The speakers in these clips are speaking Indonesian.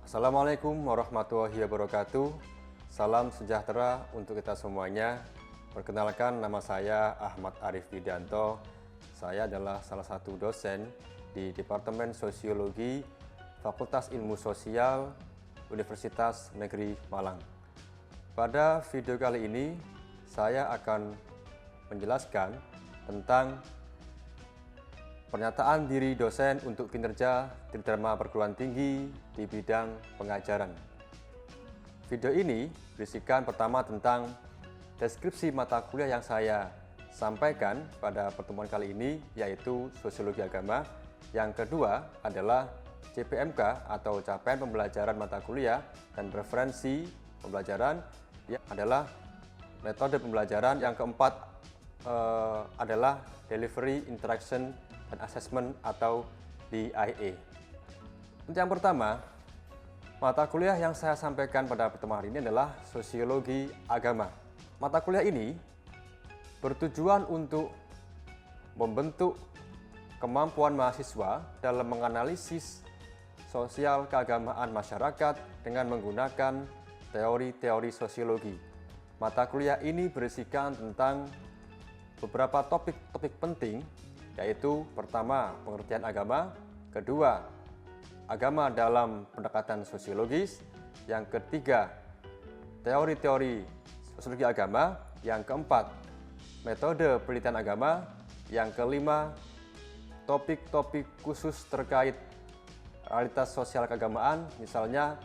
Assalamualaikum warahmatullahi wabarakatuh. Salam sejahtera untuk kita semuanya. Perkenalkan, nama saya Ahmad Arif Widianto. Saya adalah salah satu dosen di Departemen Sosiologi Fakultas Ilmu Sosial Universitas Negeri Malang. Pada video kali ini, saya akan menjelaskan tentang pernyataan diri dosen untuk kinerja Tridharma Perguruan Tinggi di bidang pengajaran. Video ini berisikan pertama tentang deskripsi mata kuliah yang saya sampaikan pada pertemuan kali ini, yaitu Sosiologi Agama. Yang kedua adalah CPMK atau Capaian Pembelajaran Mata Kuliah dan Referensi Pembelajaran, yang adalah metode pembelajaran. Yang keempat adalah Delivery, Interaction, dan Assessment atau DIA. Untuk yang pertama, mata kuliah yang saya sampaikan pada pertemuan hari ini adalah Sosiologi Agama. Mata kuliah ini bertujuan untuk membentuk kemampuan mahasiswa dalam menganalisis sosial keagamaan masyarakat dengan menggunakan teori-teori sosiologi. Mata kuliah ini berisikan tentang beberapa topik-topik penting, yaitu pertama, pengertian agama; kedua, agama dalam pendekatan sosiologis; yang ketiga, teori-teori sosiologi agama; yang keempat, metode penelitian agama; yang kelima, topik-topik khusus terkait realitas sosial keagamaan, misalnya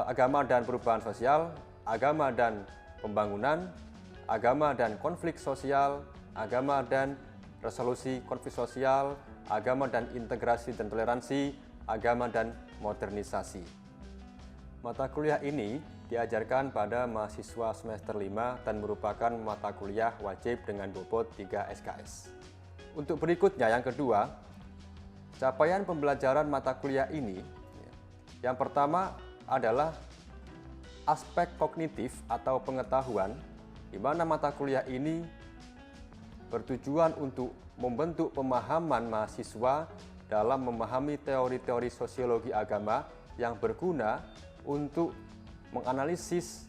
agama dan perubahan sosial, agama dan pembangunan, agama dan konflik sosial, agama dan resolusi konflik sosial, agama dan integrasi dan toleransi, agama dan modernisasi. Mata kuliah ini diajarkan pada mahasiswa semester 5 dan merupakan mata kuliah wajib dengan bobot 3 SKS. Untuk berikutnya, yang kedua, capaian pembelajaran mata kuliah ini. Yang pertama adalah aspek kognitif atau pengetahuan, di mana mata kuliah ini bertujuan untuk membentuk pemahaman mahasiswa dalam memahami teori-teori sosiologi agama yang berguna untuk menganalisis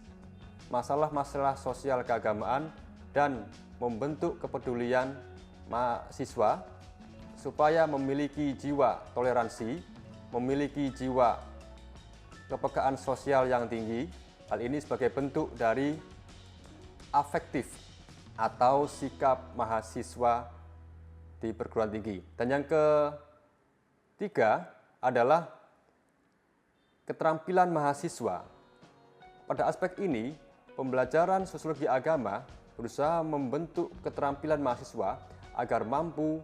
masalah-masalah sosial keagamaan dan membentuk kepedulian mahasiswa supaya memiliki jiwa toleransi, memiliki jiwa kepekaan sosial yang tinggi. Hal ini sebagai bentuk dari afektif atau sikap mahasiswa di perguruan tinggi. Dan yang ketiga adalah keterampilan mahasiswa. Pada aspek ini, pembelajaran sosiologi agama berusaha membentuk keterampilan mahasiswa agar mampu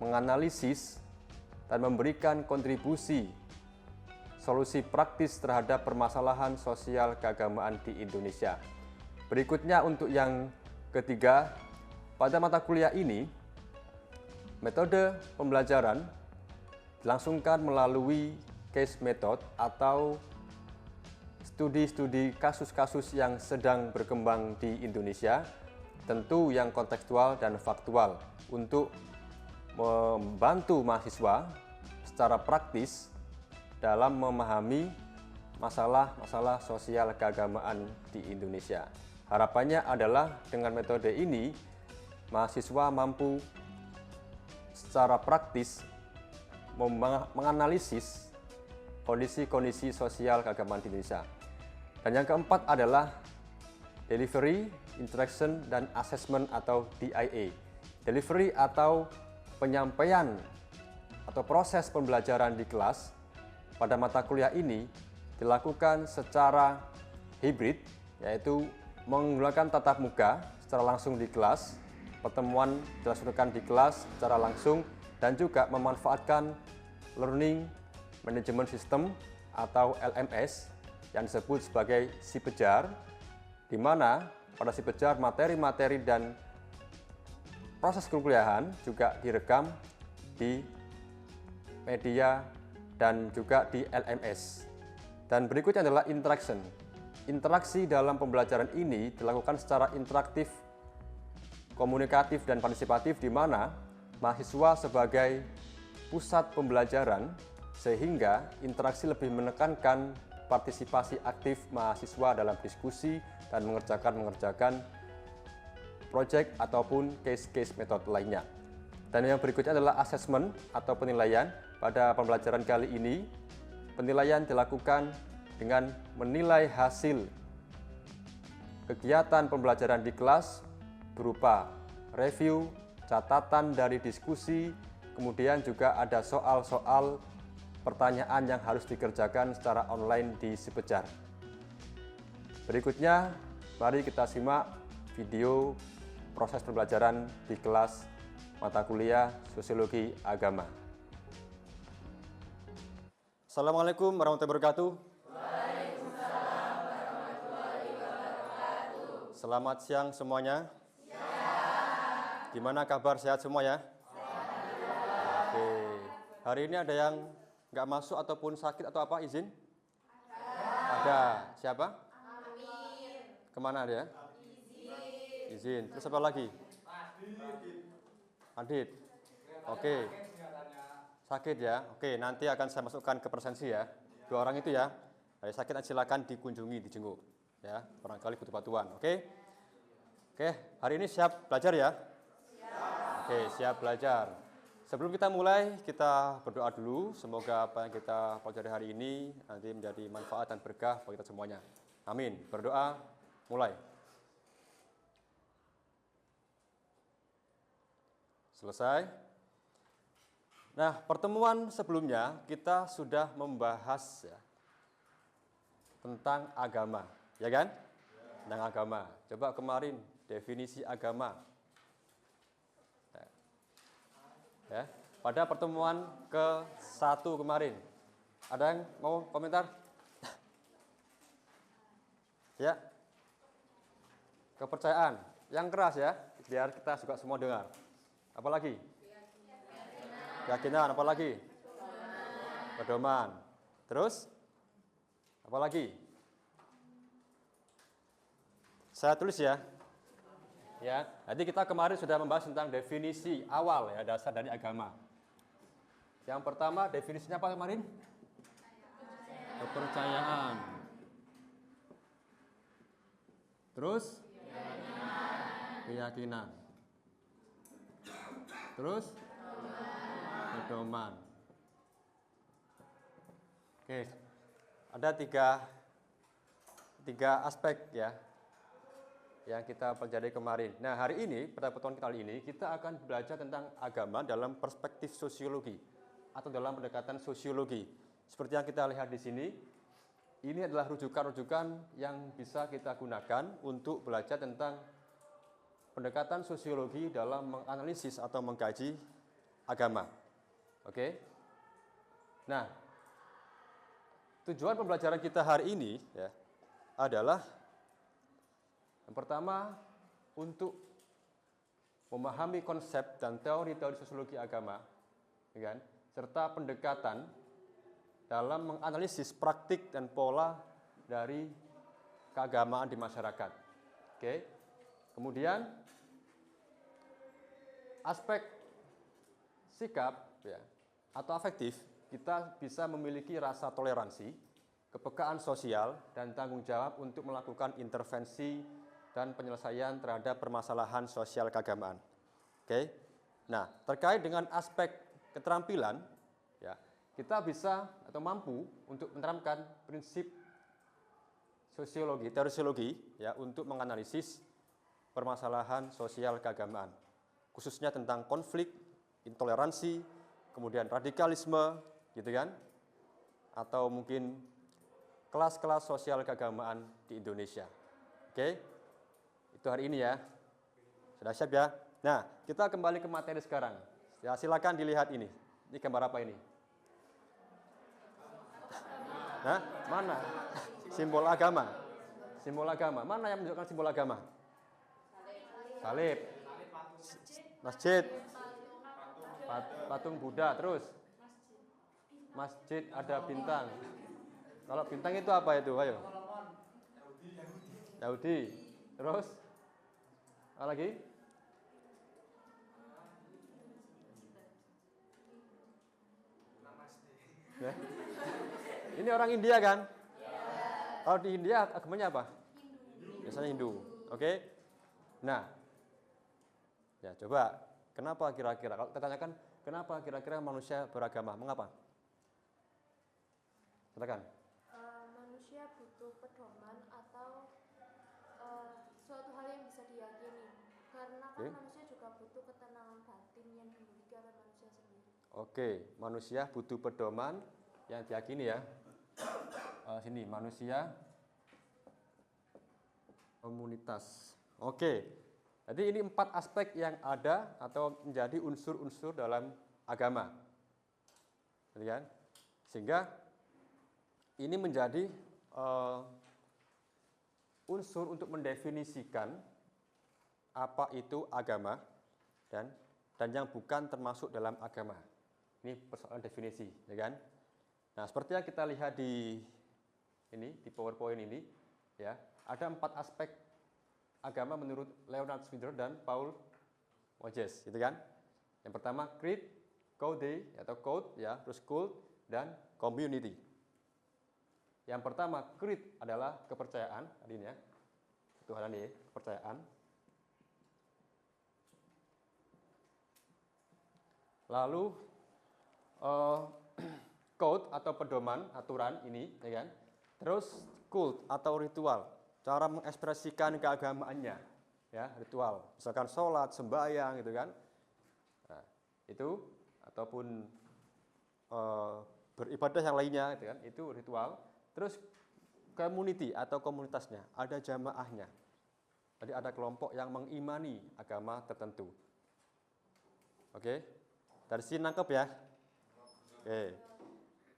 menganalisis dan memberikan kontribusi solusi praktis terhadap permasalahan sosial keagamaan di Indonesia. Berikutnya, untuk yang ketiga, pada mata kuliah ini, metode pembelajaran dilangsungkan melalui case method atau studi-studi kasus-kasus yang sedang berkembang di Indonesia, tentu yang kontekstual dan faktual, untuk membantu mahasiswa secara praktis dalam memahami masalah-masalah sosial keagamaan di Indonesia. Harapannya adalah dengan metode ini, mahasiswa mampu secara praktis menganalisis kondisi-kondisi sosial keagamaan di Indonesia. Dan yang keempat adalah Delivery, Interaction, dan Assessment atau DIA. Delivery atau penyampaian atau proses pembelajaran di kelas pada mata kuliah ini dilakukan secara hibrid, yaitu menggunakan tatap muka secara langsung di kelas, pertemuan dilaksanakan di kelas secara langsung, dan juga memanfaatkan Learning Management System atau LMS yang disebut sebagai SIPEJAR, di mana pada SIPEJAR materi-materi dan proses perkuliahan juga direkam di media dan juga di LMS. Dan berikutnya adalah interaction. Interaksi dalam pembelajaran ini dilakukan secara interaktif, komunikatif, dan partisipatif, di mana mahasiswa sebagai pusat pembelajaran sehingga interaksi lebih menekankan partisipasi aktif mahasiswa dalam diskusi dan mengerjakan proyek ataupun case-case metode lainnya. Dan yang berikutnya adalah asesmen atau penilaian. Pada pembelajaran kali ini, penilaian dilakukan dengan menilai hasil kegiatan pembelajaran di kelas berupa review, catatan dari diskusi, kemudian juga ada soal-soal pertanyaan yang harus dikerjakan secara online di Sipejar. Berikutnya, mari kita simak video proses pembelajaran di kelas mata kuliah Sosiologi Agama. Assalamualaikum warahmatullahi wabarakatuh. Waalaikumsalam warahmatullahi wabarakatuh. Selamat siang semuanya. Siang. Gimana kabar, sehat semua ya? Sehat. Oke. Hari ini ada yang nggak masuk ataupun sakit atau apa, izin? Ada. Siapa? Amin. Kemana dia? Izin. Terus apa lagi? Adit. Oke. Sakit ya? Oke, nanti akan saya masukkan ke presensi ya. 2 orang itu ya. Ada sakit silakan dikunjungi, dijenguk. Ya, barangkali butuh bantuan. Oke? Oke, hari ini siap belajar ya? Siap. Oke, siap belajar. Sebelum kita mulai, kita berdoa dulu. Semoga apa yang kita pelajari hari ini nanti menjadi manfaat dan berkah bagi kita semuanya. Amin. Berdoa, mulai. Selesai. Nah, pertemuan sebelumnya kita sudah membahas ya, tentang agama, ya kan? Tentang agama. Coba kemarin definisi agama. Ya, pada pertemuan ke-1 kemarin. Ada yang mau komentar? Ya. Kepercayaan yang keras ya, biar kita juga semua dengar. Apalagi? Keyakinan, apalagi? Pedoman. Terus? Apalagi? Saya tulis ya. Ya, nanti kita kemarin sudah membahas tentang definisi awal ya, dasar dari agama. Yang pertama definisinya apa kemarin? Kepercayaan. Terus? Keyakinan. Terus? Pedoman. Oke, ada tiga aspek ya yang kita pelajari kemarin. Nah, hari ini, pada pertemuan kali ini, kita akan belajar tentang agama dalam perspektif sosiologi atau dalam pendekatan sosiologi. Seperti yang kita lihat di sini, ini adalah rujukan-rujukan yang bisa kita gunakan untuk belajar tentang pendekatan sosiologi dalam menganalisis atau mengkaji agama. Oke? Nah, tujuan pembelajaran kita hari ini ya, adalah yang pertama, untuk memahami konsep dan teori-teori sosiologi agama, ya kan? Serta pendekatan dalam menganalisis praktik dan pola dari keagamaan di masyarakat. Oke. Kemudian, aspek sikap ya, atau afektif, kita bisa memiliki rasa toleransi, kepekaan sosial, dan tanggung jawab untuk melakukan intervensi dan penyelesaian terhadap permasalahan sosial keagamaan. Oke. Nah, terkait dengan aspek keterampilan, ya, kita bisa atau mampu untuk menerapkan prinsip sosiologi, teori sosiologi, ya, untuk menganalisis permasalahan sosial keagamaan, khususnya tentang konflik, intoleransi, kemudian radikalisme, gitu kan, atau mungkin kelas-kelas sosial keagamaan di Indonesia. Oke. Itu hari ini ya. Sudah siap ya? Nah, kita kembali ke materi sekarang. Ya, silakan dilihat ini. Ini gambar apa ini? Nah, mana? Simbol agama. Simbol agama. Mana yang menunjukkan simbol agama? Salib. Masjid. Patung Buddha. Terus? Masjid ada bintang. Kalau bintang itu apa itu? Ayo. Yahudi. Terus? Apa lagi? Ya. Ini orang India kan? Kalau di India agamanya apa? Biasanya Hindu. Oke. Nah, ya coba, kenapa kira-kira? Kalau kita tanyakan, kenapa kira-kira manusia beragama? Mengapa? Silakan. Manusia butuh pedoman atau suatu hal yang bisa diyakini. Karena kan Oke. manusia juga butuh ketenangan batin yang dimiliki oleh manusia sendiri. Oke, manusia butuh pedoman yang diyakini ya. Sini, manusia komunitas. Oke, jadi ini 4 aspek yang ada atau menjadi unsur-unsur dalam agama. Gitu kan? Sehingga ini menjadi unsur untuk mendefinisikan apa itu agama dan yang bukan termasuk dalam agama. Ini persoalan definisi, ya kan? Nah, seperti yang kita lihat di PowerPoint ini, ya, ada 4 aspek agama menurut Leonard Swindler dan Paul Moses, gitu kan? Yang pertama creed, code atau code, ya, terus cult dan community. Yang pertama creed adalah kepercayaan, tadi ini ya, Tuhan ini kepercayaan. Lalu code atau pedoman, aturan ini, ya kan? Terus cult atau ritual, cara mengekspresikan keagamaannya, ya, ritual. Misalkan sholat, sembahyang, gitu kan? Nah, itu ataupun beribadah yang lainnya, gitu kan? Itu ritual. Terus community atau komunitasnya, ada jamaahnya. Jadi ada kelompok yang mengimani agama tertentu. Oke, dari sini nangkep ya. Oke,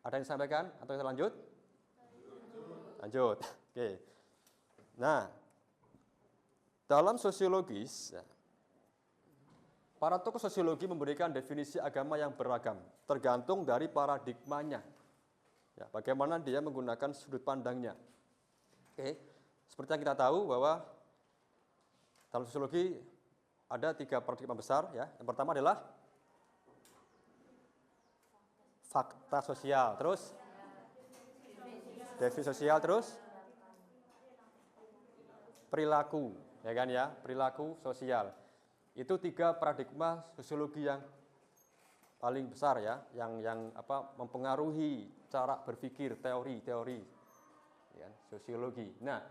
ada yang disampaikan atau kita lanjut? Lanjut. Oke. Nah, dalam sosiologis, para tokoh sosiologi memberikan definisi agama yang beragam, tergantung dari paradigmanya. Ya, bagaimana dia menggunakan sudut pandangnya. Oke, seperti yang kita tahu bahwa dalam sosiologi ada 3 paradigma besar, ya. Yang pertama adalah fakta sosial, terus definisi sosial, terus perilaku, ya kan ya, perilaku sosial. Itu 3 paradigma sosiologi yang paling besar ya, yang mempengaruhi cara berpikir, teori ya, sosiologi. Nah,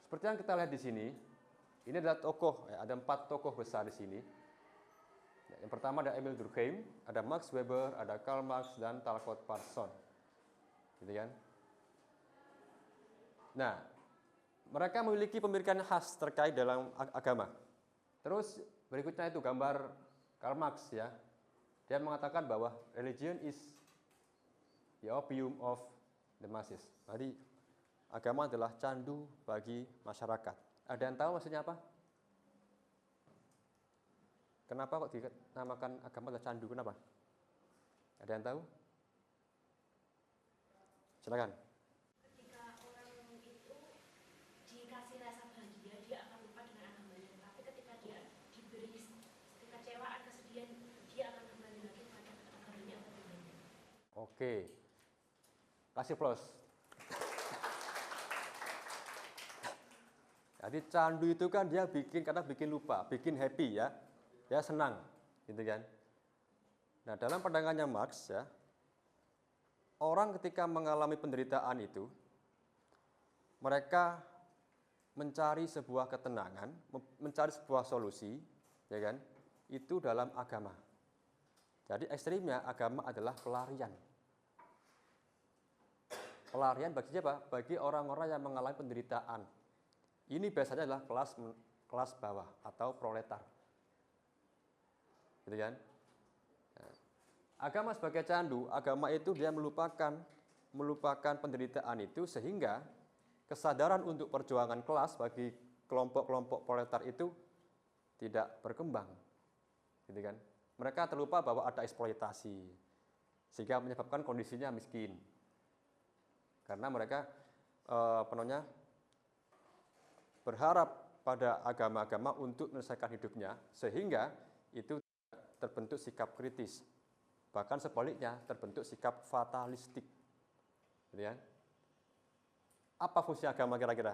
seperti yang kita lihat di sini, ini adalah tokoh, ya, ada 4 tokoh besar di sini. Ya, yang pertama ada Emil Durkheim, ada Max Weber, ada Karl Marx dan Talcott Parsons. Gitu kan? Nah, mereka memiliki pemikiran khas terkait dalam agama. Terus berikutnya itu gambar Karl Marx ya. Dia mengatakan bahwa religion is the opium of the masses. Jadi agama adalah candu bagi masyarakat. Ada yang tahu maksudnya apa? Kenapa kok dinamakan agama adalah candu? Kenapa? Ada yang tahu? Silakan. Ketika orang itu dikasih rasa bahagia, dia akan lupa dengan agamanya. Tapi ketika dia diberi kekecewaan, kesedihan, dia akan kembali lagi pada agamanya atau Tuhannya. Oke. Kasih plus. Jadi candu itu kan dia bikin lupa, bikin happy ya. Ya senang, gitu kan. Nah, dalam pandangannya Marx ya, orang ketika mengalami penderitaan itu, mereka mencari sebuah ketenangan, mencari sebuah solusi, ya kan? Itu dalam agama. Jadi ekstrimnya agama adalah pelarian. Pelarian bagi siapa? Bagi orang-orang yang mengalami penderitaan. Ini biasanya adalah kelas bawah atau proletar. Gitu kan? Nah, agama sebagai candu, agama itu dia melupakan penderitaan itu sehingga kesadaran untuk perjuangan kelas bagi kelompok-kelompok proletar itu tidak berkembang. Gitu kan? Mereka terlupa bahwa ada eksploitasi sehingga menyebabkan kondisinya miskin. Karena mereka berharap pada agama-agama untuk menyelesaikan hidupnya sehingga itu terbentuk sikap kritis. Bahkan sebaliknya terbentuk sikap fatalistik. Gitu kan? Apa fungsi agama kira-kira?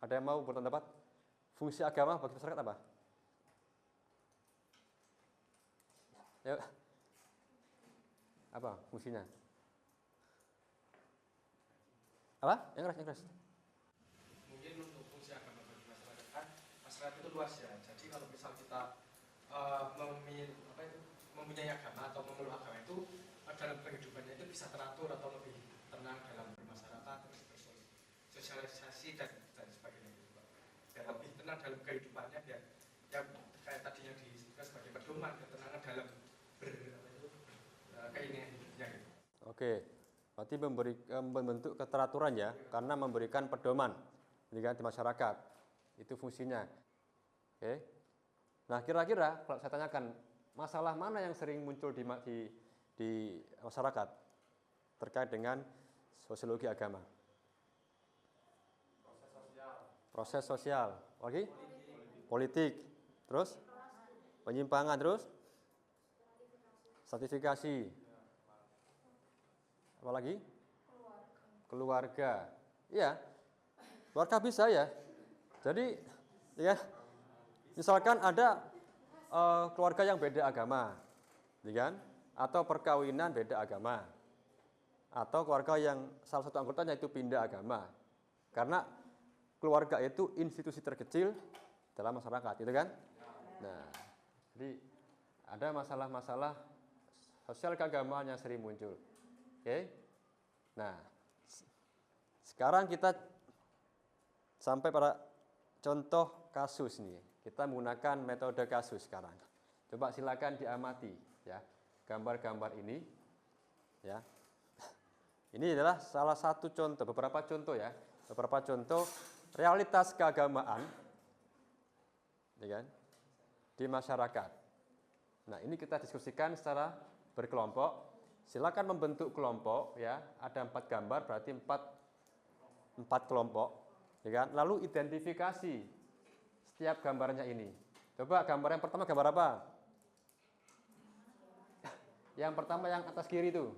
Ada yang mau berpendapat? Fungsi agama bagi masyarakat apa? Yuk. Apa fungsinya? Apa? Yang keras. Mungkin untuk fungsi agama bagi masyarakat kan, masyarakat itu luas ya. Jadi kalau misal kita mempunyai agama atau memeluk agama itu dalam kehidupannya itu bisa teratur atau lebih tenang dalam bermasyarakat, terus bersosialisasi dan sebagainya. Dan lebih tenang dalam kehidupannya biar yang kayak tadi yang disebutkan sebagai pedoman ketenangan dalam keinginan hidupnya. Gitu. Oke, berarti membentuk keteraturan ya, karena memberikan pedoman di masyarakat. Itu fungsinya. Oke. Nah, kira-kira kalau saya tanyakan, masalah mana yang sering muncul di masyarakat terkait dengan sosiologi agama? Proses sosial. Lagi? Politik. Terus? Penyimpangan. Terus? Stratifikasi. Apa lagi? Keluarga. Iya. Keluarga bisa ya. Jadi, ya, misalkan ada keluarga yang beda agama, ya kan? Atau perkawinan beda agama, atau keluarga yang salah satu anggotanya itu pindah agama, karena keluarga itu institusi terkecil dalam masyarakat, gitu kan? Nah, jadi ada masalah-masalah sosial keagamaan yang sering muncul. Oke? Nah, sekarang kita sampai pada contoh kasus nih. Kita menggunakan metode kasus sekarang. Coba silakan diamati ya gambar-gambar ini ya. Ini adalah salah satu contoh, beberapa contoh ya, beberapa contoh realitas keagamaan ya kan, di masyarakat. Nah, ini kita diskusikan secara berkelompok. Silakan membentuk kelompok ya. Ada 4 gambar berarti 4 kelompok ya kan. Lalu identifikasi setiap gambarnya ini. Coba gambar yang pertama gambar apa? Yang pertama yang atas kiri itu.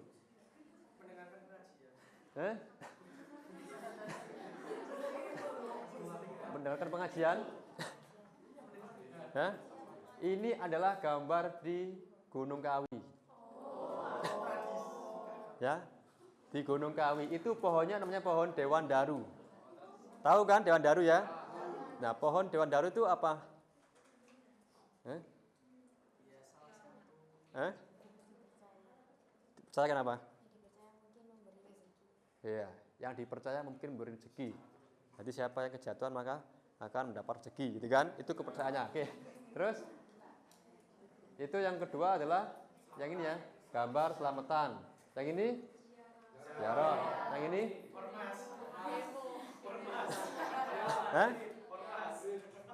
Mendengarkan pengajian. Mendengarkan pengajian? Ini adalah gambar di Gunung Kawi. Ya, di Gunung Kawi itu pohonnya namanya pohon Dewan Daru. Tahu kan Dewan Daru ya? Nah, pohon Dewan Daru itu apa? Percaya kenapa? Iya, yang dipercaya mungkin memberi rezeki. Jadi siapa yang kejatuhan maka akan mendapat rezeki, gitu kan? Itu kepercayaannya. Oke. Terus itu yang kedua adalah yang ini ya, gambar selamatan. Yang ini ziarah. Yang ini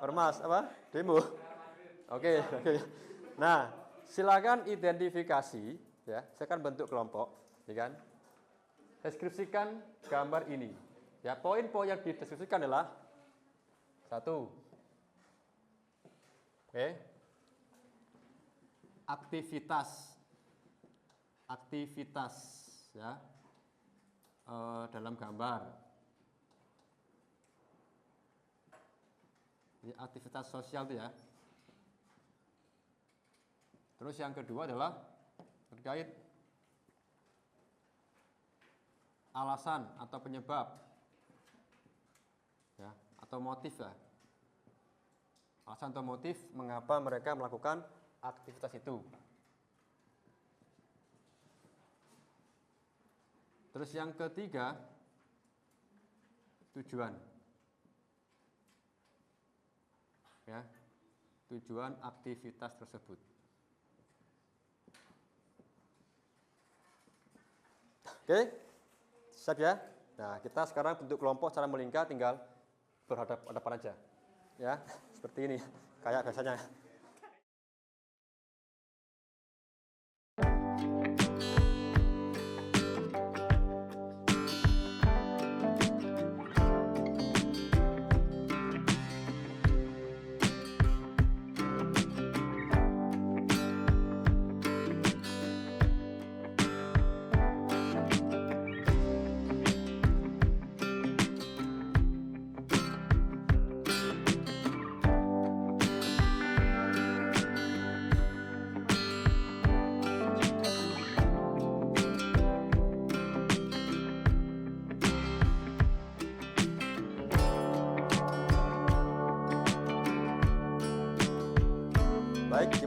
Ormas apa? Demo. Oke. Nah, silakan identifikasi ya. Saya akan bentuk kelompok, ya kan? Deskripsikan gambar ini. Ya, poin-poin yang dideskripsikan adalah 1. Oke. Aktivitas ya. Dalam gambar. Ini aktivitas sosial itu ya. Terus yang kedua adalah terkait alasan atau penyebab ya, atau motif ya. Alasan atau motif mengapa mereka melakukan aktivitas itu. Terus yang ketiga tujuan. Ya, tujuan aktivitas tersebut. Oke, siap ya. Nah, kita sekarang bentuk kelompok secara melingkar, tinggal berhadapan aja. Ya, seperti ini, kayak biasanya.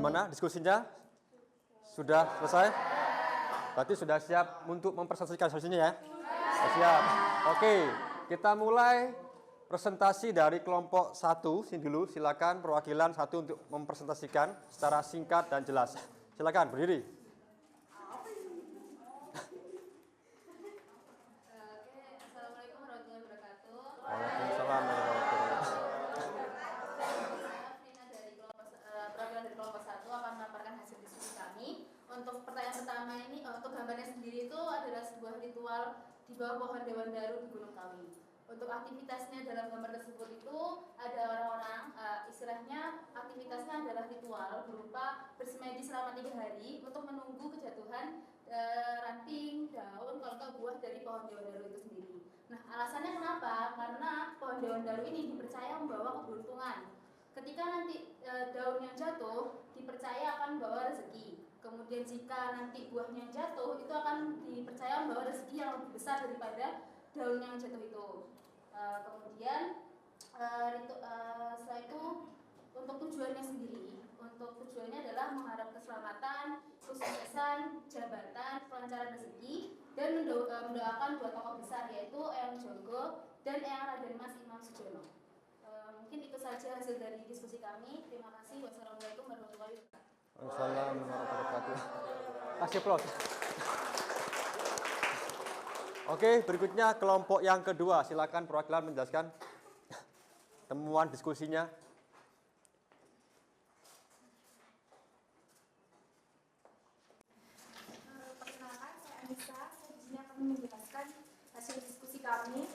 Bagaimana diskusinya? Sudah selesai? Berarti sudah siap untuk mempresentasikan hasilnya ya? Sudah siap. Oke, kita mulai presentasi dari kelompok 1. Sini dulu, silakan perwakilan 1 untuk mempresentasikan secara singkat dan jelas. Silakan berdiri. Assalamualaikum warahmatullahi wabarakatuh. Waalaikumsalam warahmatullahi wabarakatuh. Nina dari perwakilan dari kelompok 1 akan memaparkan hasil diskusi kami. Untuk pertanyaan pertama ini, untuk gambarnya sendiri itu adalah sebuah ritual di bawah pohon Dewan Daru di Gunung Kawi. Untuk aktivitasnya dalam gambar tersebut itu ada orang-orang, istilahnya aktivitasnya adalah ritual berupa bersemedi selama 3 hari untuk menunggu kejatuhan ranting, daun, kalau enggak buah dari pohon Dewan Daru itu sendiri. Nah, alasannya kenapa? Karena pohon Dewan Daru ini dipercaya membawa keberuntungan. Ketika nanti daun yang jatuh dipercaya akan membawa rezeki. Kemudian jika nanti buahnya yang jatuh itu akan dipercaya membawa rezeki yang lebih besar daripada daun yang jatuh itu. Kemudian setelah itu untuk tujuannya sendiri, untuk tujuannya adalah mengharap keselamatan, kesuksesan, jabatan, kelancaran rezeki, dan mendoakan dua tokoh besar yaitu Eyang Jonggo dan Eyang Raden Mas Imam Sujono. Mungkin itu saja hasil dari diskusi kami. Terima kasih. Wassalamualaikum warahmatullahi wabarakatuh. Assalamualaikum warahmatullahi wabarakatuh. Kasih aplaus. Oke, berikutnya kelompok yang kedua. Silakan perwakilan menjelaskan temuan diskusinya. Perkenalkan, saya Anissa. Saya di sini akan menjelaskan hasil diskusi kami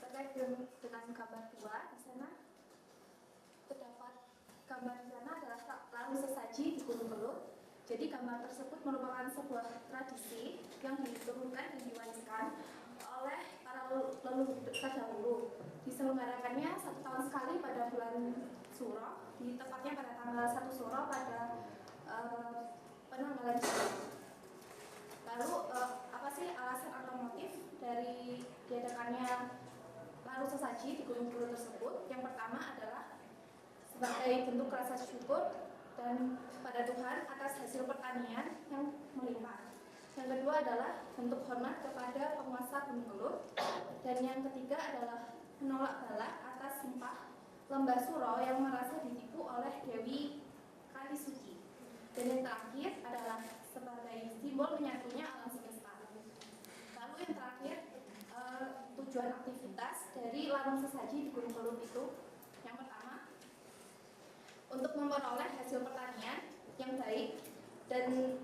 terkait dengan gambar 2. Di sana terdapat gambar di sana adalah lalu sesaji di Gunung Kelut. Jadi gambar tersebut merupakan sebuah tradisi yang diturunkan dan diwariskan oleh para leluhur terdahulu. Diselenggarakannya 1 tahun sekali pada bulan Suro, di tepatnya pada tanggal 1 Suro pada penanggalan Jawa. Lalu apa sih alasan atau motif dari diadakannya lalu sesaji di Gunung Kelut tersebut? Yang pertama adalah sebagai bentuk rasa syukur dan pada Tuhan atas hasil pertanian yang melimpah. Yang kedua adalah bentuk hormat kepada penguasa Gunung Kelut. Dan yang ketiga adalah menolak bala atas sumpah Lembah Suro yang merasa ditipu oleh Dewi Kalisuci. Dan yang terakhir adalah sebagai simbol menyatunya alam semesta. Lalu yang terakhir, tujuan aktivitas dari larung sesaji di Gunung Kelut itu, yang pertama, untuk memperoleh hasil pertanian yang baik dan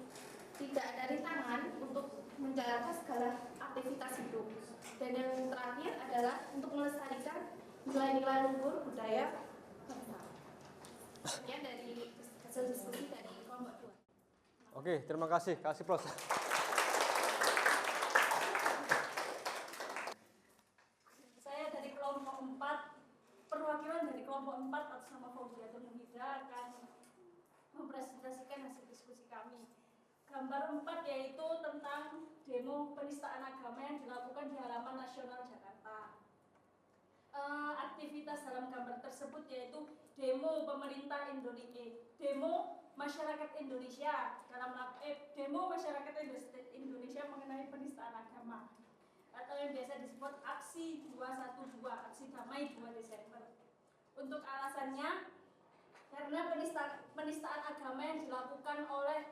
tidak ada rintangan untuk menjalankan segala aktivitas hidup. Dan yang terakhir adalah untuk melestarikan nilai-nilai luhur budaya bangsa. Sekian dari hasil diskusi dari kelompok 2. Oke, terima kasih. Kasih aplaus. Saya dari kelompok 4, perwakilan dari kelompok 4 atas nama Fauziatul Muhida akan mempresentasikan hasil diskusi kami. Gambar 4 yaitu tentang demo penistaan agama yang dilakukan di halaman nasional Jakarta. Aktivitas dalam gambar tersebut yaitu demo pemerintah Indonesia, demo masyarakat Indonesia demo masyarakat Indonesia mengenai penistaan agama atau yang biasa disebut aksi 212, aksi damai 2 Desember. Untuk alasannya karena penistaan agama yang dilakukan oleh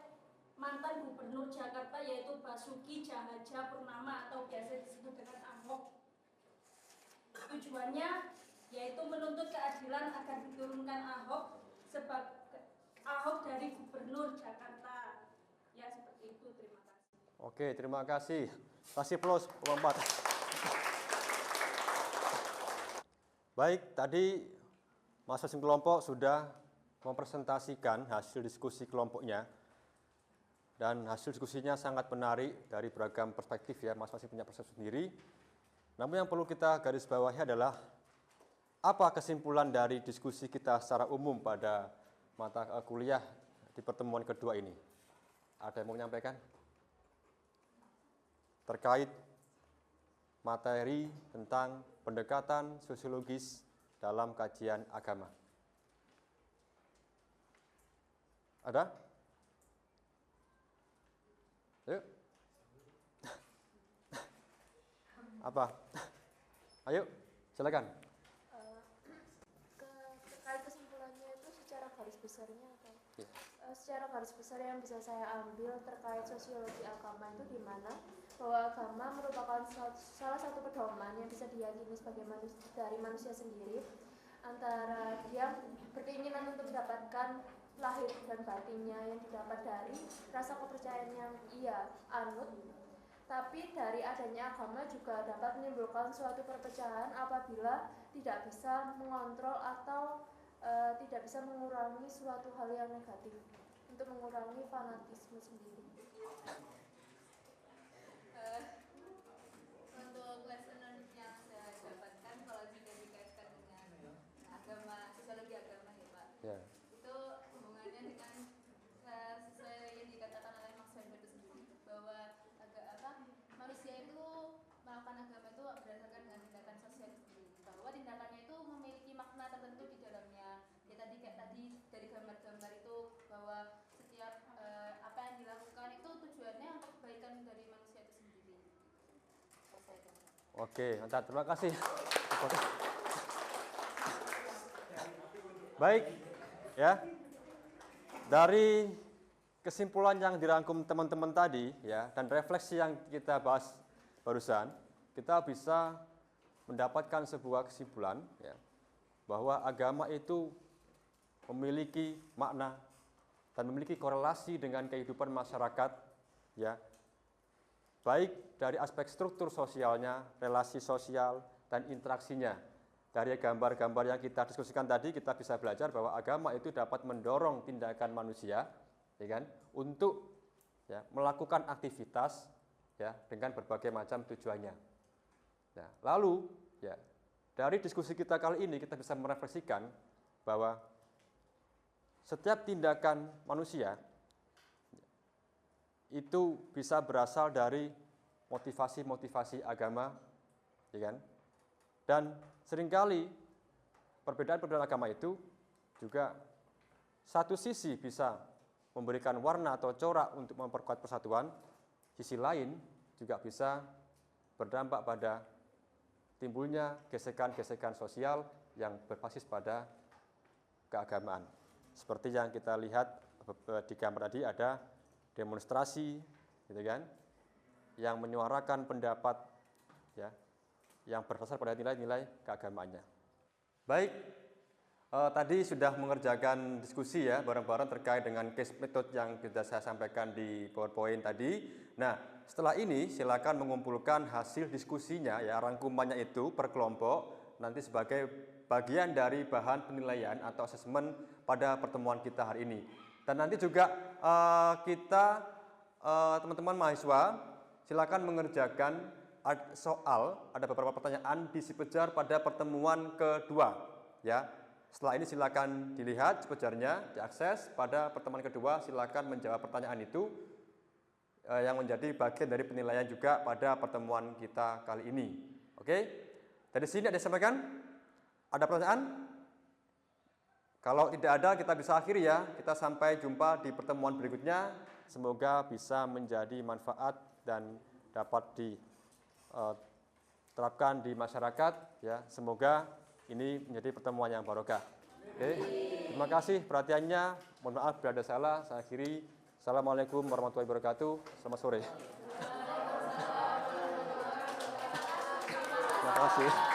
mantan gubernur Jakarta yaitu Basuki Cahayapurnama atau biasa disebut dengan Ahok. Tujuannya yaitu menuntut keadilan agar diturunkan Ahok sebagai Ahok dari gubernur Jakarta. Ya seperti itu, terima kasih. Oke, terima kasih. Kasih aplaus kelompok 4. Baik, tadi masing-masing kelompok sudah mempresentasikan hasil diskusi kelompoknya. Dan hasil diskusinya sangat menarik dari beragam perspektif ya, masing-masing punya perspektif sendiri. Namun yang perlu kita garis bawahi adalah apa kesimpulan dari diskusi kita secara umum pada mata kuliah di pertemuan kedua ini. Ada yang mau menyampaikan? Terkait materi tentang pendekatan sosiologis dalam kajian agama. Ada? Yuk. Apa? Ayo, silakan. Terkait kesimpulannya itu secara garis besarnya apa? Ya. Secara garis besar yang bisa saya ambil terkait sosiologi agama itu di mana bahwa agama merupakan salah satu pedoman yang bisa diyakini sebagai dari manusia sendiri, antara dia berkeinginan untuk mendapatkan lahir dan batinnya yang didapat dari rasa kepercayaan yang ia anut. Tapi dari adanya agama juga dapat menimbulkan suatu perpecahan apabila tidak bisa mengontrol atau tidak bisa mengurangi suatu hal yang negatif untuk mengurangi fanatisme sendiri. Untuk lesson learned yang saya dapatkan kalau juga dikaitkan dengan agama, sosiologi agama ya Pak, Ya. itu hubungannya dengan sesuai yang dikatakan oleh Max Weber itu sendiri, bahwa manusia itu melakukan agama itu berdasarkan dengan tindakan sosial sendiri, bahwa tindakannya itu memiliki makna tertentu di dalamnya. Ya kayak tadi dari gambar-gambar itu bahwa setiap apa yang dilakukan itu tujuannya untuk kebaikan dari manusia itu sendiri. Oke, mantap. Terima kasih. Baik, ya. Dari kesimpulan yang dirangkum teman-teman tadi, ya, dan refleksi yang kita bahas barusan, kita bisa mendapatkan sebuah kesimpulan, ya, bahwa agama itu memiliki makna dan memiliki korelasi dengan kehidupan masyarakat, ya, baik dari aspek struktur sosialnya, relasi sosial, dan interaksinya. Dari gambar-gambar yang kita diskusikan tadi, kita bisa belajar bahwa agama itu dapat mendorong tindakan manusia, ya kan, untuk ya, melakukan aktivitas ya, dengan berbagai macam tujuannya. Nah, lalu ya, dari diskusi kita kali ini kita bisa merefleksikan bahwa setiap tindakan manusia itu bisa berasal dari motivasi-motivasi agama, ya kan? Dan seringkali perbedaan-perbedaan agama itu juga satu sisi bisa memberikan warna atau corak untuk memperkuat persatuan, sisi lain juga bisa berdampak pada timbulnya gesekan-gesekan sosial yang berbasis pada keagamaan. Seperti yang kita lihat di gambar tadi, ada demonstrasi, gitu kan, yang menyuarakan pendapat, ya, yang berdasar pada nilai-nilai keagamaannya. Baik, tadi sudah mengerjakan diskusi ya bareng-bareng terkait dengan case method yang sudah saya sampaikan di PowerPoint tadi. Nah, setelah ini silakan mengumpulkan hasil diskusinya ya, rangkumannya itu per kelompok nanti sebagai bagian dari bahan penilaian atau asesmen pada pertemuan kita hari ini. Dan nanti juga kita teman-teman mahasiswa silakan mengerjakan soal, ada beberapa pertanyaan di Sipejar pada pertemuan kedua ya. Setelah ini silakan dilihat Sipejarnya, diakses. Pada pertemuan kedua silakan menjawab pertanyaan itu yang menjadi bagian dari penilaian juga pada pertemuan kita kali ini. Oke? Dari sini ada yang disampaikan? Ada pertanyaan? Kalau tidak ada kita bisa akhiri ya. Kita sampai jumpa di pertemuan berikutnya. Semoga bisa menjadi manfaat dan dapat diterapkan di masyarakat ya. Semoga ini menjadi pertemuan yang barokah. Oke. Terima kasih perhatiannya. Mohon maaf bila ada salah. Saya akhiri. Assalamualaikum warahmatullahi wabarakatuh. Selamat sore. Terima kasih.